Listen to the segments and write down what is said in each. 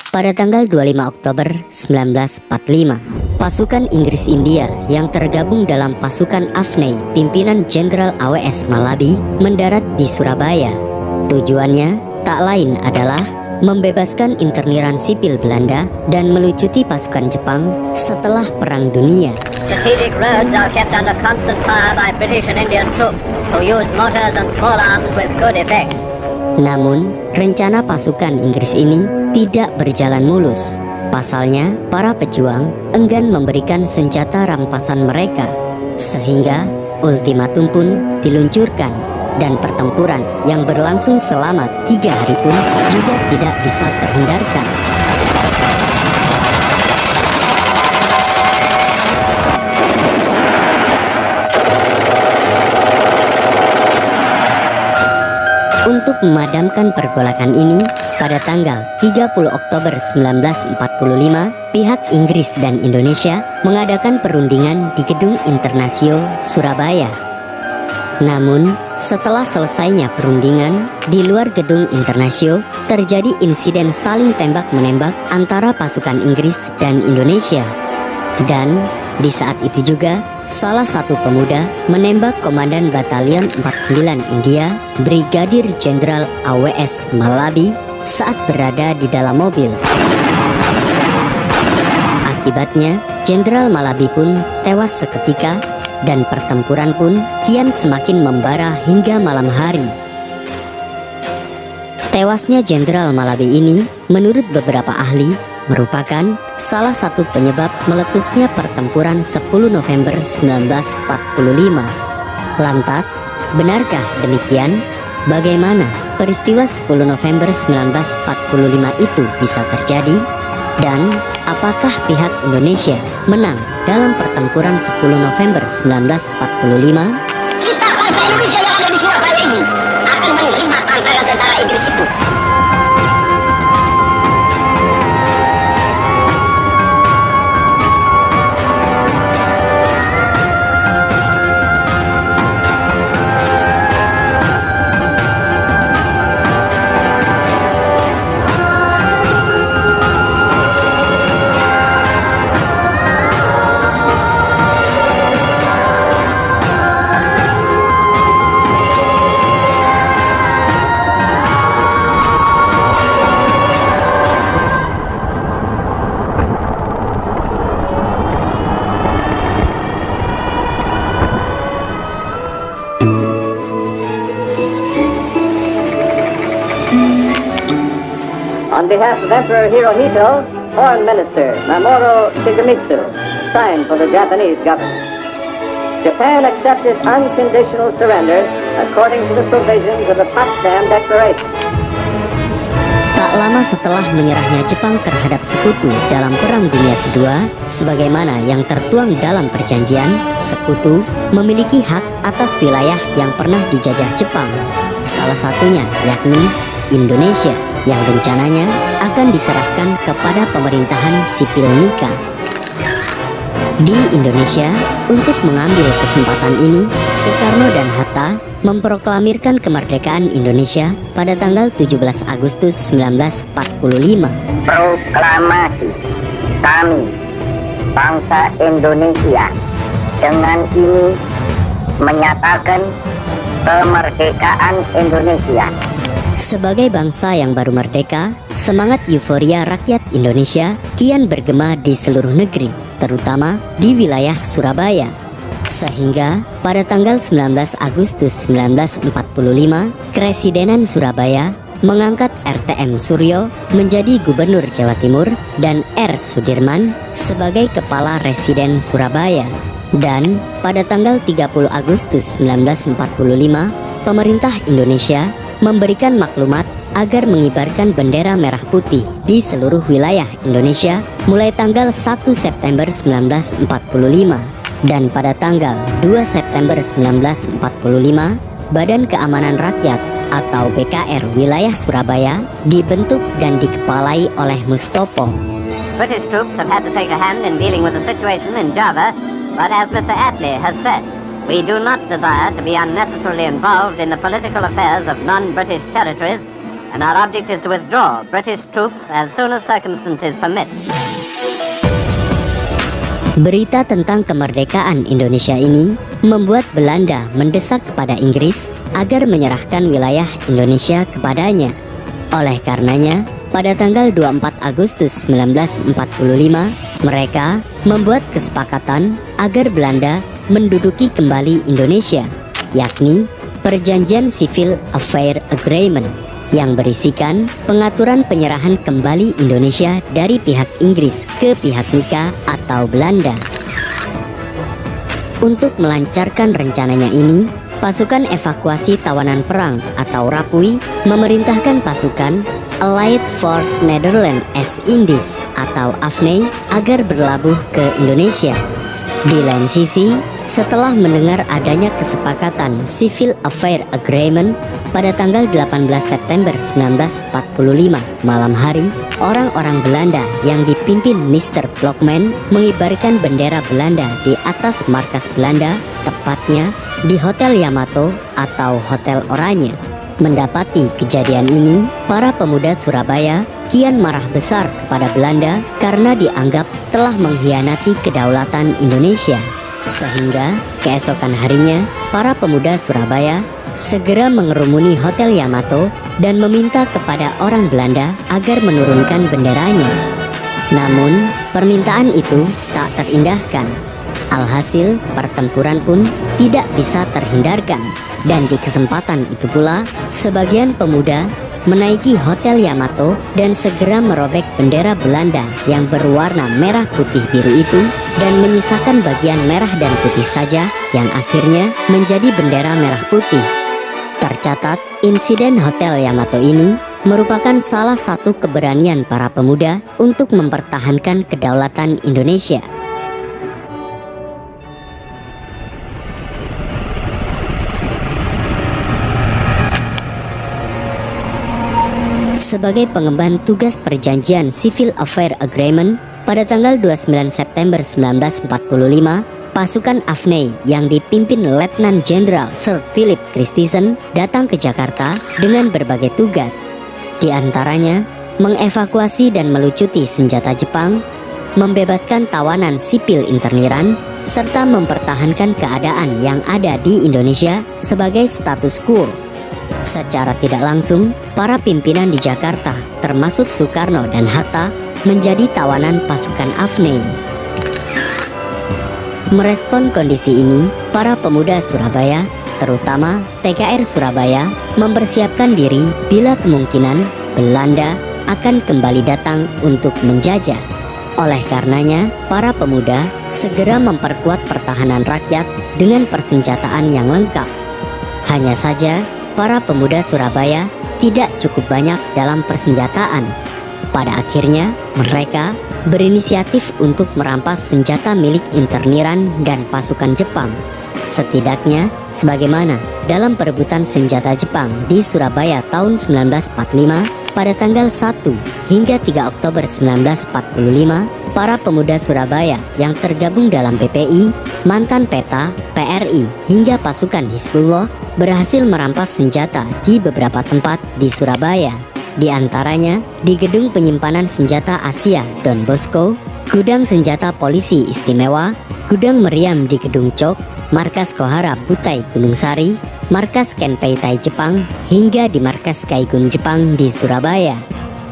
Pada tanggal 25 Oktober 1945, pasukan Inggris India yang tergabung dalam pasukan Afnei pimpinan Jenderal AWS Malabi mendarat di Surabaya. Tujuannya tak lain adalah membebaskan interniran sipil Belanda dan melucuti pasukan Jepang setelah Perang Dunia. Strategic roads are kept under constant fire by British and Indian troops who use mortars and small arms with good effect. Namun, rencana pasukan Inggris ini tidak berjalan mulus. Pasalnya, para pejuang enggan memberikan senjata rampasan mereka, sehingga ultimatum pun diluncurkan dan pertempuran yang berlangsung selama 3 hari pun juga tidak bisa terhindarkan. Untuk memadamkan pergolakan ini, pada tanggal 30 Oktober 1945, pihak Inggris dan Indonesia mengadakan perundingan di Gedung Internasio, Surabaya. Namun, setelah selesainya perundingan, di luar Gedung Internasio terjadi insiden saling tembak-menembak antara pasukan Inggris dan Indonesia. Dan di saat itu juga, salah satu pemuda menembak Komandan Batalion 49 India, Brigadir Jenderal AWS Malabi saat berada di dalam mobil. Akibatnya, Jenderal Malabi pun tewas seketika dan pertempuran pun kian semakin membara hingga malam hari. Tewasnya Jenderal Malabi ini, menurut beberapa ahli, merupakan salah satu penyebab meletusnya pertempuran 10 November 1945. Lantas, benarkah demikian? Bagaimana peristiwa 10 November 1945 itu bisa terjadi? Dan apakah pihak Indonesia menang dalam pertempuran 10 November 1945? Kita bangsa Indonesia yang ada di Surabaya ini akan menerima tantangan tentara Inggris itu. On behalf of Emperor Hirohito, Foreign Minister Mamoru Shigemitsu signed for the Japanese government. Japan accepted unconditional surrender according to the provisions of the Potsdam Declaration. Tak lama setelah menyerahnya Jepang terhadap sekutu dalam Perang Dunia Kedua, sebagaimana yang tertuang dalam perjanjian, sekutu memiliki hak atas wilayah yang pernah dijajah Jepang. Salah satunya yakni Indonesia, yang rencananya akan diserahkan kepada pemerintahan sipil Nika. Di Indonesia, untuk mengambil kesempatan ini, Soekarno dan Hatta memproklamirkan kemerdekaan Indonesia pada tanggal 17 Agustus 1945. Proklamasi kami, bangsa Indonesia, dengan ini menyatakan kemerdekaan Indonesia. Sebagai bangsa yang baru merdeka, semangat euforia rakyat Indonesia kian bergema di seluruh negeri, terutama di wilayah Surabaya. Sehingga pada tanggal 19 Agustus 1945, Kresidenan Surabaya mengangkat RTM Suryo menjadi Gubernur Jawa Timur dan R. Sudirman sebagai Kepala Residen Surabaya. Dan pada tanggal 30 Agustus 1945, pemerintah Indonesia memberikan maklumat agar mengibarkan bendera merah putih di seluruh wilayah Indonesia mulai tanggal 1 September 1945. Dan pada tanggal 2 September 1945, Badan Keamanan Rakyat atau BKR wilayah Surabaya dibentuk dan dikepalai oleh Mustopo. British troops have had to take a hand in dealing with the situation in Java, but as Mr. Attlee has said, we do not desire to be unnecessarily involved in the political affairs of non-British territories and our object is to withdraw British troops as soon as circumstances permit. Berita tentang kemerdekaan Indonesia ini membuat Belanda mendesak kepada Inggris agar menyerahkan wilayah Indonesia kepadanya. Oleh karenanya, pada tanggal 24 Agustus 1945, mereka membuat kesepakatan agar Belanda menduduki kembali Indonesia, yakni Perjanjian Civil Affair Agreement, yang berisikan pengaturan penyerahan kembali Indonesia dari pihak Inggris ke pihak Nika atau Belanda. Untuk melancarkan rencananya ini, pasukan evakuasi tawanan perang atau Rapui memerintahkan pasukan Allied Force Netherlands East Indies atau AFNI agar berlabuh ke Indonesia. Di lain sisi, setelah mendengar adanya kesepakatan Civil Affair Agreement pada tanggal 18 September 1945 malam hari, orang-orang Belanda yang dipimpin Mr. Blockman mengibarkan bendera Belanda di atas markas Belanda, tepatnya di Hotel Yamato atau Hotel Oranye. Mendapati kejadian ini, para pemuda Surabaya kian marah besar kepada Belanda karena dianggap telah mengkhianati kedaulatan Indonesia. Sehingga keesokan harinya, para pemuda Surabaya segera mengerumuni Hotel Yamato dan meminta kepada orang Belanda agar menurunkan benderanya. Namun, permintaan itu tak terindahkan. Alhasil, pertempuran pun tidak bisa terhindarkan. Dan di kesempatan itu pula, sebagian pemuda menaiki Hotel Yamato dan segera merobek bendera Belanda yang berwarna merah putih biru itu dan menyisakan bagian merah dan putih saja yang akhirnya menjadi bendera merah putih. Tercatat, insiden Hotel Yamato ini merupakan salah satu keberanian para pemuda untuk mempertahankan kedaulatan Indonesia. Sebagai pengemban tugas perjanjian Civil Affair Agreement, pada tanggal 29 September 1945, pasukan AFNI yang dipimpin Letnan Jenderal Sir Philip Christison datang ke Jakarta dengan berbagai tugas. Di antaranya, mengevakuasi dan melucuti senjata Jepang, membebaskan tawanan sipil interniran, serta mempertahankan keadaan yang ada di Indonesia sebagai status quo. Secara tidak langsung, para pimpinan di Jakarta, termasuk Soekarno dan Hatta, menjadi tawanan pasukan AFNI. Merespon kondisi ini, para pemuda Surabaya, terutama TKR Surabaya, mempersiapkan diri bila kemungkinan Belanda akan kembali datang untuk menjajah. Oleh karenanya, para pemuda segera memperkuat pertahanan rakyat dengan persenjataan yang lengkap. Hanya saja, para pemuda Surabaya tidak cukup banyak dalam persenjataan. Pada akhirnya, mereka berinisiatif untuk merampas senjata milik interniran dan pasukan Jepang. Setidaknya, sebagaimana dalam perebutan senjata Jepang di Surabaya tahun 1945, pada tanggal 1 hingga 3 Oktober 1945, para pemuda Surabaya yang tergabung dalam PPI, mantan PETA, PRI, hingga pasukan Hizbullah berhasil merampas senjata di beberapa tempat di Surabaya. Di antaranya di Gedung Penyimpanan Senjata Asia Don Bosco, Gudang Senjata Polisi Istimewa, Gudang Meriam di Gedung Cok, Markas Kohara Butai Gunung Sari, Markas Kenpeitai Jepang, hingga di Markas Kaigun Jepang di Surabaya.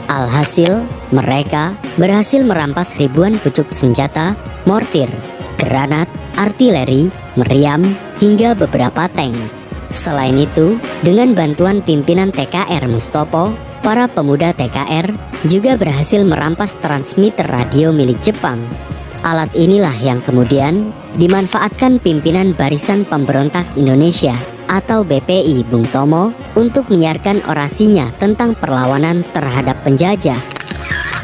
Alhasil, mereka berhasil merampas ribuan pucuk senjata, mortir, granat, artileri, meriam, hingga beberapa tank. Selain itu, dengan bantuan pimpinan TKR Mustopo, para pemuda TKR juga berhasil merampas transmitter radio milik Jepang. Alat inilah yang kemudian dimanfaatkan pimpinan Barisan Pemberontak Indonesia atau BPI Bung Tomo untuk menyiarkan orasinya tentang perlawanan terhadap penjajah.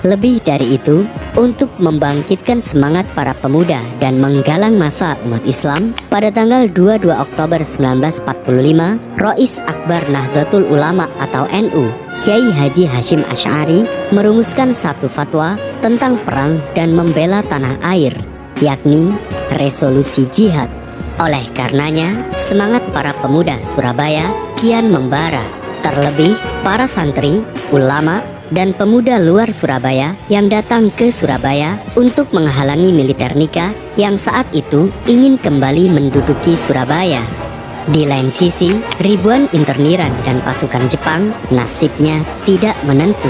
Lebih dari itu, untuk membangkitkan semangat para pemuda dan menggalang massa umat Islam, pada tanggal 22 Oktober 1945, Rois Akbar Nahdlatul Ulama atau NU, Kiai Haji Hashim Asy'ari merumuskan satu fatwa tentang perang dan membela tanah air, yakni resolusi jihad. Oleh karenanya, semangat para pemuda Surabaya kian membara. Terlebih para santri, ulama, dan pemuda luar Surabaya yang datang ke Surabaya untuk menghalangi militer Nika yang saat itu ingin kembali menduduki Surabaya. Di lain sisi, ribuan interniran dan pasukan Jepang nasibnya tidak menentu.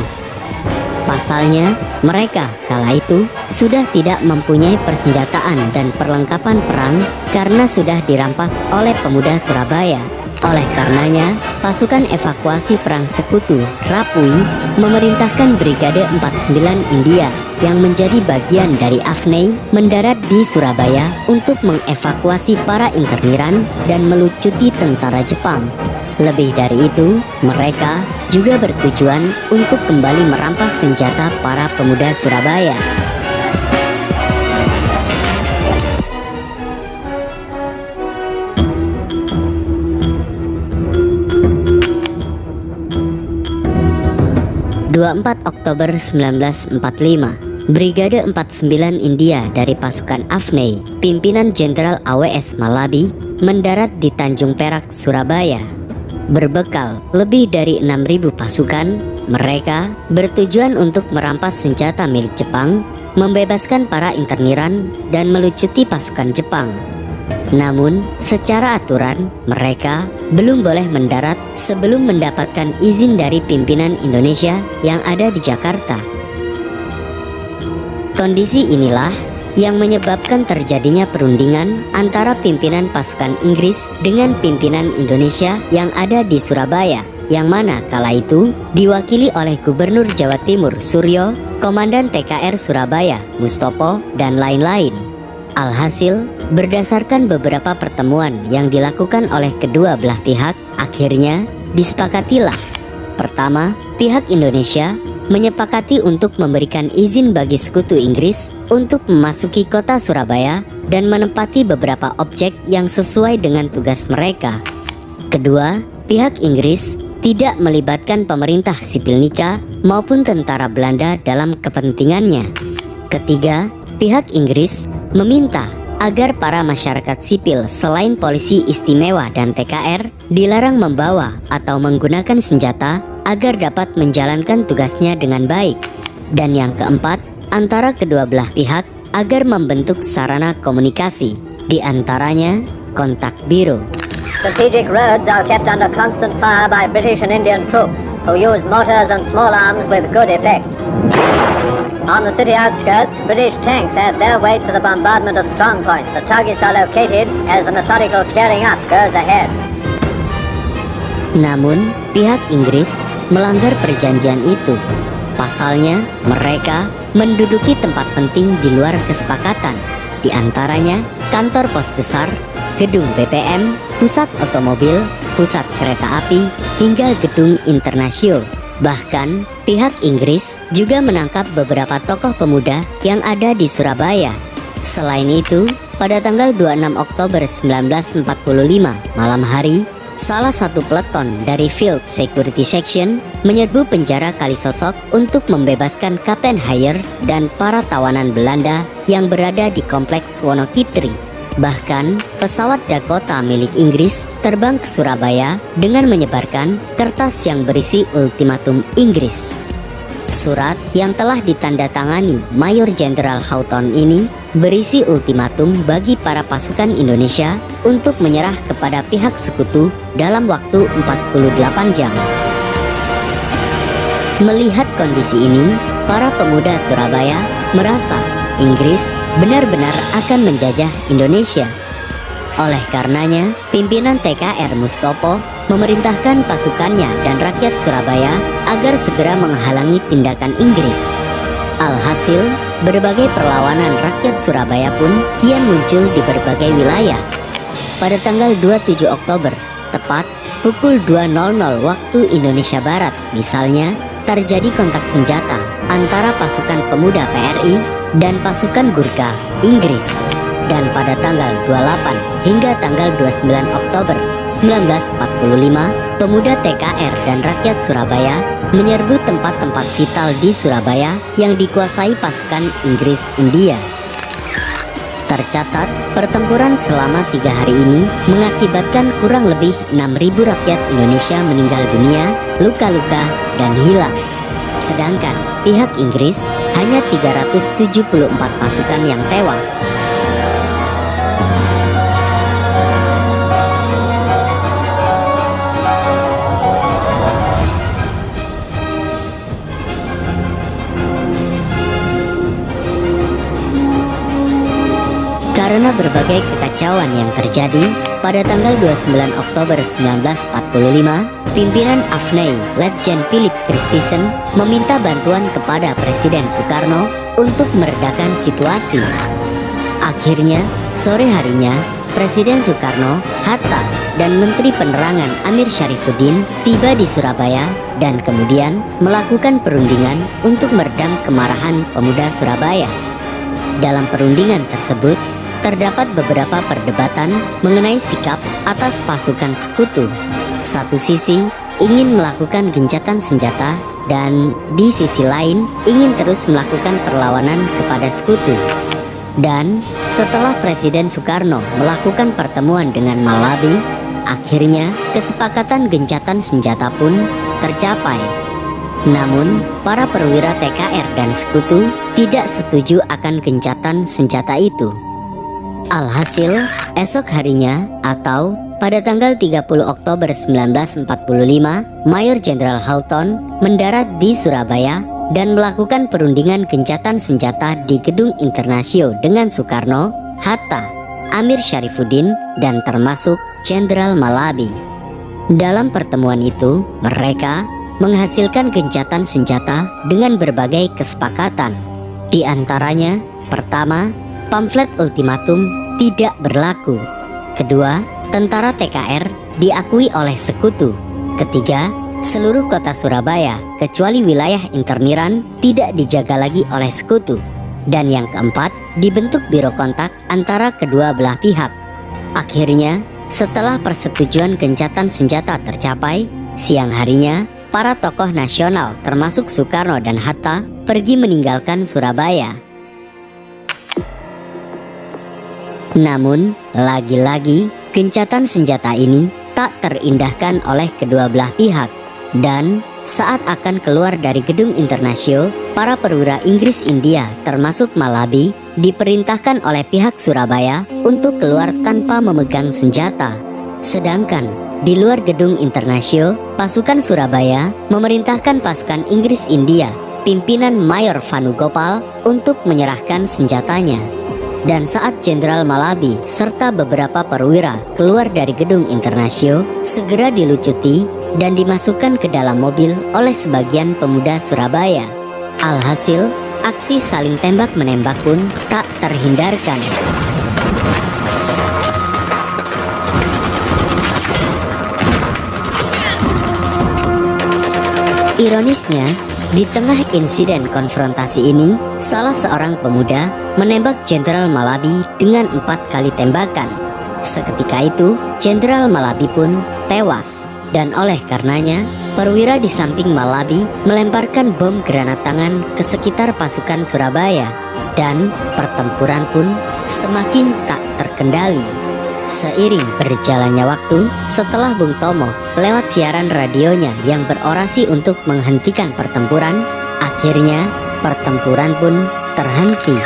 Pasalnya, mereka kala itu sudah tidak mempunyai persenjataan dan perlengkapan perang karena sudah dirampas oleh pemuda Surabaya. Oleh karenanya, pasukan evakuasi perang sekutu Rapui memerintahkan Brigade 49 India yang menjadi bagian dari Afnei mendarat di Surabaya untuk mengevakuasi para interniran dan melucuti tentara Jepang. Lebih dari itu, mereka juga bertujuan untuk kembali merampas senjata para pemuda Surabaya. Oktober 1945, Brigade 49 India dari pasukan Afnei, pimpinan Jenderal AWS Malabi, mendarat di Tanjung Perak, Surabaya. Berbekal lebih dari 6.000 pasukan, mereka bertujuan untuk merampas senjata milik Jepang, membebaskan para interniran, dan melucuti pasukan Jepang. Namun, secara aturan, mereka belum boleh mendarat sebelum mendapatkan izin dari pimpinan Indonesia yang ada di Jakarta. Kondisi inilah yang menyebabkan terjadinya perundingan antara pimpinan pasukan Inggris dengan pimpinan Indonesia yang ada di Surabaya, yang mana kala itu diwakili oleh Gubernur Jawa Timur Suryo, Komandan TKR Surabaya Mustopo, dan lain-lain. Alhasil, berdasarkan beberapa pertemuan yang dilakukan oleh kedua belah pihak, akhirnya disepakatilah. Pertama, pihak Indonesia menyepakati untuk memberikan izin bagi sekutu Inggris untuk memasuki kota Surabaya dan menempati beberapa objek yang sesuai dengan tugas mereka. Kedua, pihak Inggris tidak melibatkan pemerintah sipil Nika maupun tentara Belanda dalam kepentingannya. Ketiga, pihak Inggris meminta agar para masyarakat sipil selain polisi istimewa dan TKR dilarang membawa atau menggunakan senjata agar dapat menjalankan tugasnya dengan baik. Dan yang keempat, antara kedua belah pihak agar membentuk sarana komunikasi, di antaranya kontak biro. Strategic roads are kept under constant fire by British and Indian troops, who use mortars and small arms with good effect. On the city outskirts, British tanks add their weight to the bombardment of strong points. The targets are located as the methodical clearing up goes ahead. Namun, pihak Inggris melanggar perjanjian itu. Pasalnya, mereka menduduki tempat penting di luar kesepakatan, di antaranya kantor pos besar, gedung BPM, pusat otomobil, pusat kereta api, hingga gedung Internasio. Bahkan, pihak Inggris juga menangkap beberapa tokoh pemuda yang ada di Surabaya. Selain itu, pada tanggal 26 Oktober 1945 malam hari, salah satu peleton dari Field Security Section menyerbu penjara Kalisosok untuk membebaskan Kapten Hayer dan para tawanan Belanda yang berada di kompleks Wonokitri. Bahkan, pesawat Dakota milik Inggris terbang ke Surabaya dengan menyebarkan kertas yang berisi ultimatum Inggris. Surat yang telah ditandatangani Mayor Jenderal Houghton ini berisi ultimatum bagi para pasukan Indonesia untuk menyerah kepada pihak sekutu dalam waktu 48 jam. Melihat kondisi ini, para pemuda Surabaya merasa Inggris benar-benar akan menjajah Indonesia. Oleh karenanya, pimpinan TKR Mustopo memerintahkan pasukannya dan rakyat Surabaya agar segera menghalangi tindakan Inggris. Alhasil, berbagai perlawanan rakyat Surabaya pun kian muncul di berbagai wilayah. Pada tanggal 27 Oktober, tepat pukul 2.00 waktu Indonesia Barat, misalnya, terjadi kontak senjata antara pasukan pemuda PRI dan pasukan Gurkha Inggris. Dan pada tanggal 28 hingga tanggal 29 Oktober 1945, pemuda TKR dan rakyat Surabaya menyerbu tempat-tempat vital di Surabaya yang dikuasai pasukan Inggris India. Tercatat, pertempuran selama 3 hari ini mengakibatkan kurang lebih 6.000 rakyat Indonesia meninggal dunia luka-luka, dan hilang. Sedangkan pihak Inggris hanya 374 pasukan yang tewas. Karena berbagai kekacauan yang terjadi, pada tanggal 29 Oktober 1945, pimpinan AFNI, Letjen Philip Christison, meminta bantuan kepada Presiden Soekarno untuk meredakan situasi. Akhirnya, sore harinya, Presiden Soekarno, Hatta, dan Menteri Penerangan Amir Syarifuddin tiba di Surabaya dan kemudian melakukan perundingan untuk meredam kemarahan pemuda Surabaya. Dalam perundingan tersebut, terdapat beberapa perdebatan mengenai sikap atas pasukan sekutu. Satu sisi ingin melakukan gencatan senjata dan di sisi lain ingin terus melakukan perlawanan kepada sekutu. Dan setelah Presiden Soekarno melakukan pertemuan dengan Malabi, akhirnya kesepakatan gencatan senjata pun tercapai. Namun, para perwira TKR dan sekutu tidak setuju akan gencatan senjata itu. Alhasil, esok harinya atau pada tanggal 30 Oktober 1945, Mayor Jenderal Houghton mendarat di Surabaya dan melakukan perundingan gencatan senjata di Gedung Internasio dengan Soekarno, Hatta, Amir Syarifuddin, dan termasuk Jenderal Malabi. Dalam pertemuan itu, mereka menghasilkan gencatan senjata dengan berbagai kesepakatan. Di antaranya, pertama, pamflet ultimatum tidak berlaku. Kedua, tentara TKR diakui oleh sekutu. Ketiga, seluruh kota Surabaya kecuali wilayah interniran tidak dijaga lagi oleh sekutu. Dan yang keempat, dibentuk biro kontak antara kedua belah pihak. Akhirnya, setelah persetujuan gencatan senjata tercapai, siang harinya para tokoh nasional termasuk Soekarno dan Hatta pergi meninggalkan Surabaya. Namun, lagi-lagi gencatan senjata ini tak terindahkan oleh kedua belah pihak. Dan saat akan keluar dari Gedung Internasio, para perwira Inggris India termasuk Malabi diperintahkan oleh pihak Surabaya untuk keluar tanpa memegang senjata. Sedangkan di luar Gedung Internasio, pasukan Surabaya memerintahkan pasukan Inggris India, pimpinan Mayor Vanugopal, untuk menyerahkan senjatanya. Dan saat Jenderal Malabi serta beberapa perwira keluar dari Gedung Internasio, segera dilucuti dan dimasukkan ke dalam mobil oleh sebagian pemuda Surabaya. Alhasil, aksi saling tembak-menembak pun tak terhindarkan. Ironisnya, di tengah insiden konfrontasi ini, salah seorang pemuda menembak Jenderal Malabi dengan 4 kali tembakan. Seketika itu, Jenderal Malabi pun tewas. Dan oleh karenanya, perwira di samping Malabi melemparkan bom granat tangan ke sekitar pasukan Surabaya. Dan pertempuran pun semakin tak terkendali. Seiring berjalannya waktu, setelah Bung Tomo lewat siaran radionya yang berorasi untuk menghentikan pertempuran, akhirnya pertempuran pun terhenti.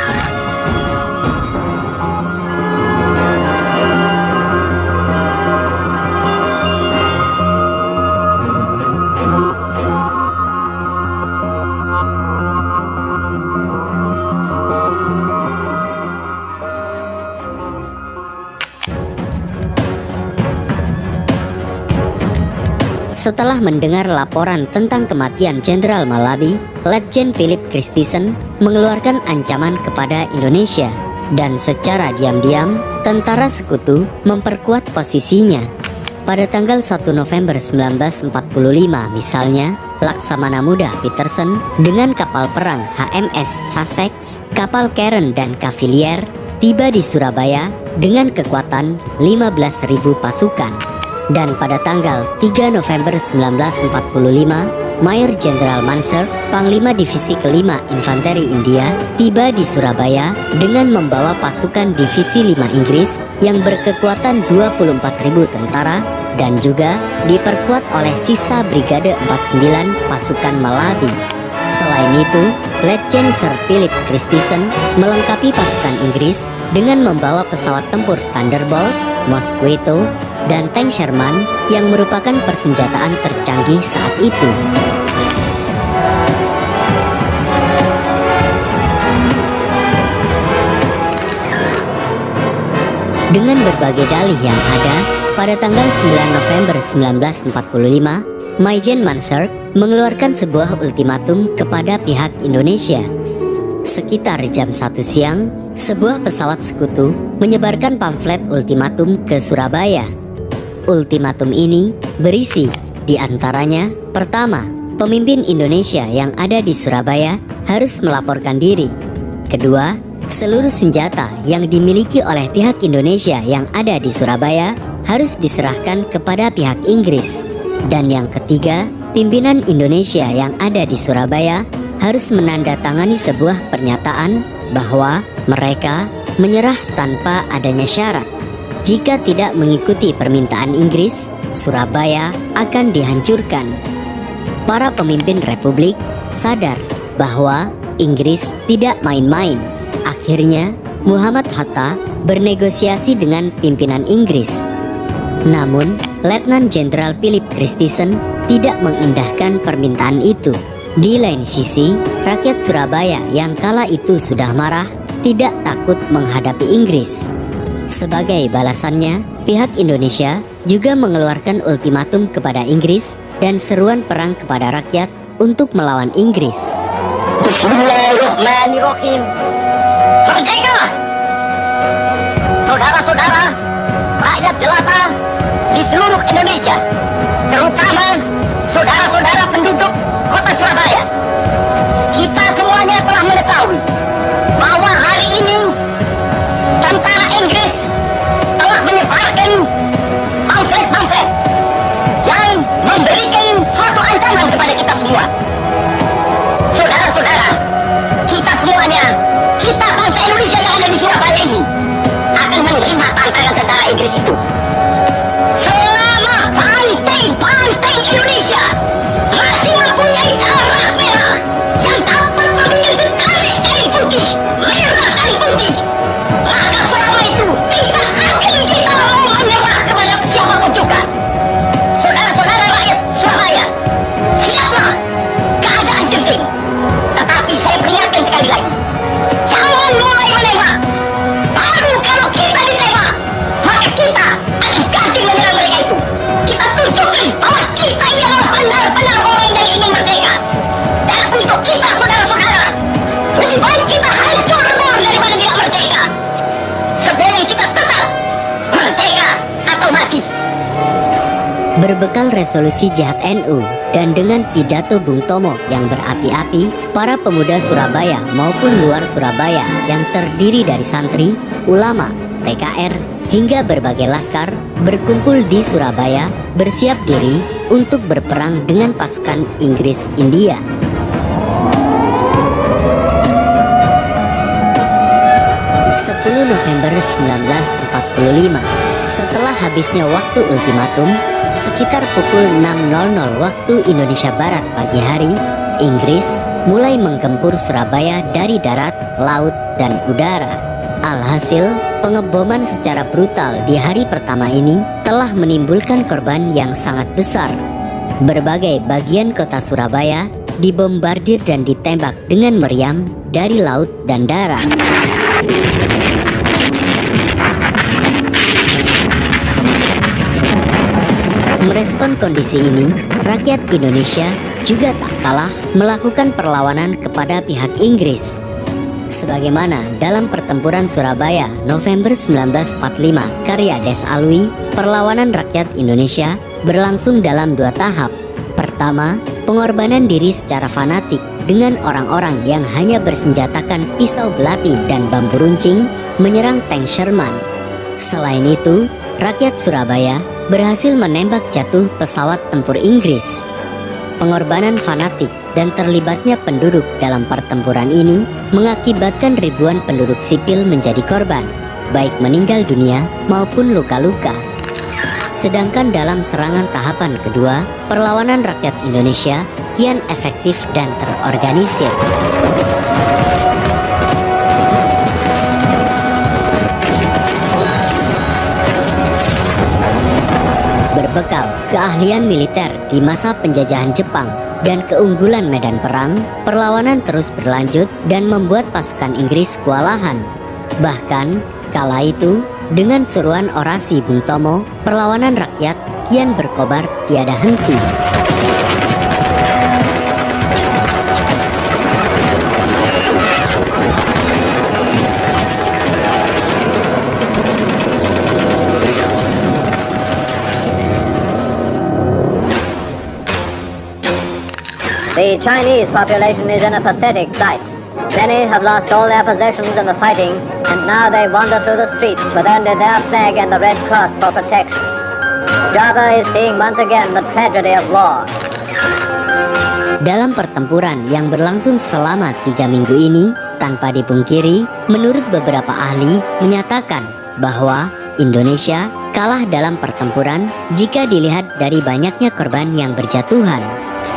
Setelah mendengar laporan tentang kematian Jenderal Malabi, Letjen Philip Christison mengeluarkan ancaman kepada Indonesia. Dan secara diam-diam, tentara sekutu memperkuat posisinya. Pada tanggal 1 November 1945 misalnya, Laksamana Muda Peterson dengan kapal perang HMS Sussex, kapal Cairn dan Cavalier tiba di Surabaya dengan kekuatan 15.000 pasukan. Dan pada tanggal 3 November 1945, Mayor Jenderal Mansur, Panglima Divisi Kelima Infanteri India, tiba di Surabaya dengan membawa pasukan Divisi 5 Inggris yang berkekuatan 24.000 tentara dan juga diperkuat oleh sisa Brigade 49 pasukan Malabi. Selain itu, Letjen Sir Philip Christison melengkapi pasukan Inggris dengan membawa pesawat tempur Thunderbolt, Mosquito, dan tank Sherman yang merupakan persenjataan tercanggih saat itu. Dengan berbagai dalih yang ada, pada tanggal 9 November 1945, Maijen Mansur mengeluarkan sebuah ultimatum kepada pihak Indonesia. Sekitar jam 1 siang, sebuah pesawat sekutu menyebarkan pamflet ultimatum ke Surabaya. Ultimatum ini berisi di antaranya, pertama, pemimpin Indonesia yang ada di Surabaya harus melaporkan diri. Kedua, seluruh senjata yang dimiliki oleh pihak Indonesia yang ada di Surabaya harus diserahkan kepada pihak Inggris. Dan yang ketiga, pimpinan Indonesia yang ada di Surabaya harus menandatangani sebuah pernyataan bahwa mereka menyerah tanpa adanya syarat. Jika tidak mengikuti permintaan Inggris, Surabaya akan dihancurkan. Para pemimpin Republik sadar bahwa Inggris tidak main-main. Akhirnya, Muhammad Hatta bernegosiasi dengan pimpinan Inggris. Namun, Letnan Jenderal Philip Christison tidak mengindahkan permintaan itu. Di lain sisi, rakyat Surabaya yang kala itu sudah marah tidak takut menghadapi Inggris. Sebagai balasannya, pihak Indonesia juga mengeluarkan ultimatum kepada Inggris dan seruan perang kepada rakyat untuk melawan Inggris. Bismillahirrahmanirrahim. Merdeka! Saudara-saudara, rakyat jelata di seluruh Indonesia, terutama saudara-saudara penduduk kota Surabaya, kita semuanya telah mengetahui bahwa hari ini tentara Inggris telah menyebarkan pamflet-pamflet yang memberikan suatu ancaman kepada kita semua. Saudara-saudara, kita semuanya, kita bangsa Indonesia yang ada di Surabaya ini akan menerima tantangan tentara Inggris itu. Selama banteng Indonesia masih mempunyai darah merah yang dapat memiliki garis dan putih, merah dan putih, maka selama itu tidak akan kita mau menyerah kepada siapapun juga. Saudara-saudara rakyat Surabaya, siaplah keadaan genting. Tetapi saya peringatkan sekali lagi, jangan mulai menembak. Baru kalau kita ditembak, maka kita akan ganti menyerang mereka itu. Kita tunjukkan bahwa kita ini adalah benar-benar orang yang ingin merdeka. Dan untuk kita saudara-saudara, lebih baik kita hancur daripada tidak merdeka. Sebelum kita tetap merdeka atau mati. Berbekal resolusi Jihad NU dan dengan pidato Bung Tomo yang berapi-api, para pemuda Surabaya maupun luar Surabaya yang terdiri dari santri, ulama, TKR, hingga berbagai laskar berkumpul di Surabaya bersiap diri untuk berperang dengan pasukan Inggris India. November 1945, setelah habisnya waktu ultimatum, sekitar pukul 6.00 waktu Indonesia Barat pagi hari, Inggris mulai menggempur Surabaya dari darat, laut, dan udara. Alhasil, pengeboman secara brutal di hari pertama ini telah menimbulkan korban yang sangat besar. Berbagai bagian kota Surabaya dibombardir dan ditembak dengan meriam dari laut dan darat. Merespon kondisi ini, rakyat Indonesia juga tak kalah melakukan perlawanan kepada pihak Inggris. Sebagaimana dalam pertempuran Surabaya November 1945 karya Des Alwi, perlawanan rakyat Indonesia berlangsung dalam 2 tahap. Pertama, pengorbanan diri secara fanatik dengan orang-orang yang hanya bersenjatakan pisau belati dan bambu runcing menyerang tank Sherman. Selain itu, rakyat Surabaya berhasil menembak jatuh pesawat tempur Inggris. Pengorbanan fanatik dan terlibatnya penduduk dalam pertempuran ini mengakibatkan ribuan penduduk sipil menjadi korban, baik meninggal dunia maupun luka-luka. Sedangkan dalam serangan tahapan kedua, perlawanan rakyat Indonesia kian efektif dan terorganisir. Berbekal keahlian militer di masa penjajahan Jepang dan keunggulan medan perang, perlawanan terus berlanjut dan membuat pasukan Inggris kewalahan. Bahkan, kala itu, dengan seruan orasi Bung Tomo, perlawanan rakyat kian berkobar tiada henti. The Chinese population is in a pathetic plight. Many have lost all their possessions in the fighting, and now they wander through the streets with only their flag and the Red Cross for protection. Java is seeing once again the tragedy of war. Dalam pertempuran yang berlangsung selama 3 minggu ini, tanpa dipungkiri, menurut beberapa ahli menyatakan bahwa Indonesia kalah dalam pertempuran jika dilihat dari banyaknya korban yang berjatuhan.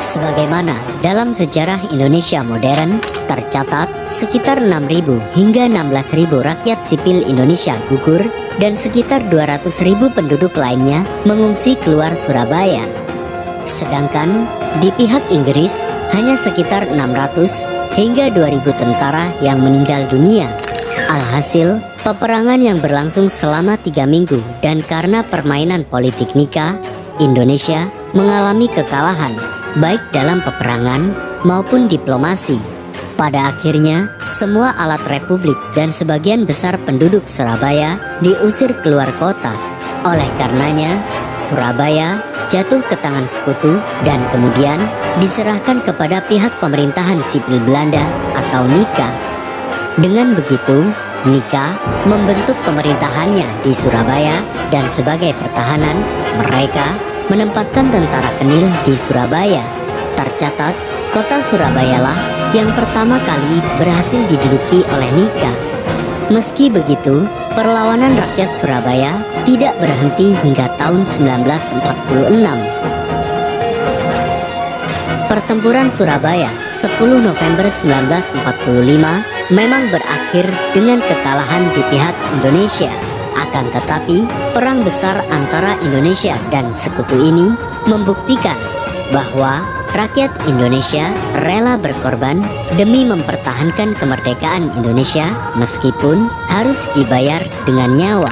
Sebagaimana dalam sejarah Indonesia modern, tercatat sekitar 6.000 hingga 16.000 rakyat sipil Indonesia gugur dan sekitar 200.000 penduduk lainnya mengungsi keluar Surabaya. Sedangkan di pihak Inggris hanya sekitar 600 hingga 2.000 tentara yang meninggal dunia. Alhasil, peperangan yang berlangsung selama 3 minggu dan karena permainan politik nikah, Indonesia mengalami kekalahan baik dalam peperangan maupun diplomasi. Pada akhirnya, semua alat republik dan sebagian besar penduduk Surabaya diusir keluar kota. Oleh karenanya, Surabaya jatuh ke tangan sekutu dan kemudian diserahkan kepada pihak pemerintahan sipil Belanda atau NIKA. Dengan begitu, NIKA membentuk pemerintahannya di Surabaya dan sebagai pertahanan, mereka menempatkan tentara Kenil di Surabaya. Tercatat, kota Surabaya lah yang pertama kali berhasil diduduki oleh NIKA. Meski begitu, perlawanan rakyat Surabaya tidak berhenti hingga tahun 1946. Pertempuran Surabaya 10 November 1945 memang berakhir dengan kekalahan di pihak Indonesia. Akan tetapi, perang besar antara Indonesia dan sekutu ini membuktikan bahwa rakyat Indonesia rela berkorban demi mempertahankan kemerdekaan Indonesia meskipun harus dibayar dengan nyawa.